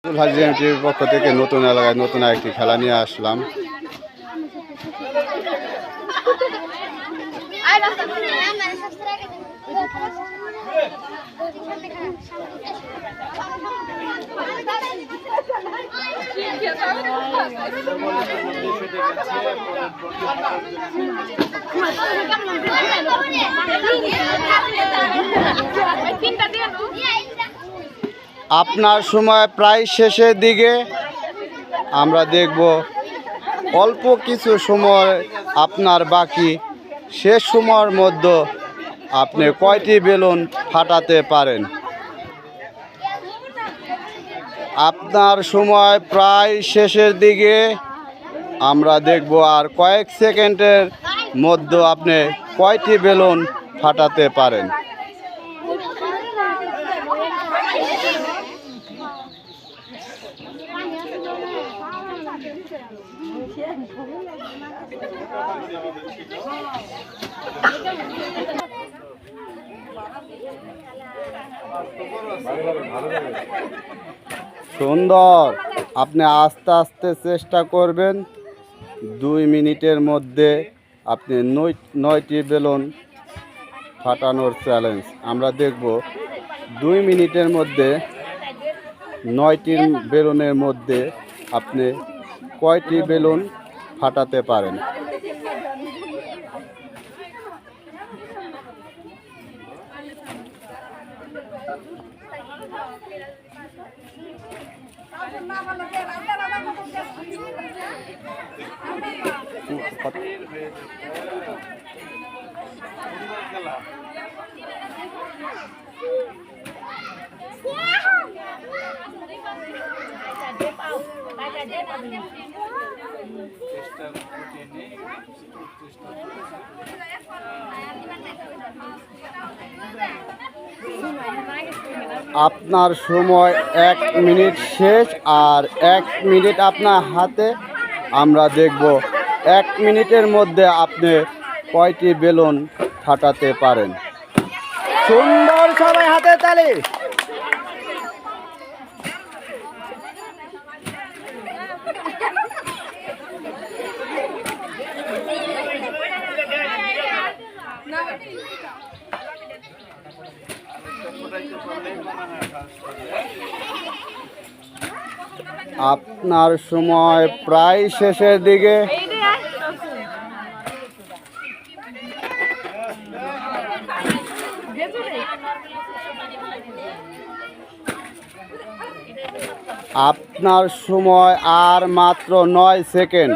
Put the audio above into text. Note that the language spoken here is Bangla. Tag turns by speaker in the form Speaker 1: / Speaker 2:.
Speaker 1: ভাজিএম টিভির পক্ষ থেকে নতুন এলাকায় নতুন একটি খেলা নিয়ে আসলাম। আপনার সময় প্রায় শেষের দিকে। আমরা দেখব অল্প কিছু সময় আপনার বাকি। শেষ সময়ের মধ্যে আপনি কয়টি বেলুন ফাটাতে পারেন? আপনার সময় প্রায় শেষের দিকে। আমরা দেখব আর কয়েক সেকেন্ডের মধ্যে আপনি কয়টি বেলুন ফাটাতে পারেন। সুন্দর, আপনি আস্তে আস্তে চেষ্টা করবেন। 2 মিনিটের মধ্যে আপনি 9টি বেলুন ফাটানোর চ্যালেঞ্জ। আমরা দেখব 2 মিনিটের মধ্যে 9টি বেলুনের মধ্যে আপনি কয়টি বেলুন ফাটাতে পারেন। আপনার সময় 1 মিনিট শেষ, আর 1 মিনিট আপনার হাতে। আমরা দেখব 1 মিনিটের মধ্যে আপনি কয়টি বেলুন ফাটাতে পারেন। সুন্দর, সবাই হাতে তালি। আপনার সময় প্রায় শেষের দিকে। আপনার সময় আর মাত্র 9 সেকেন্ড।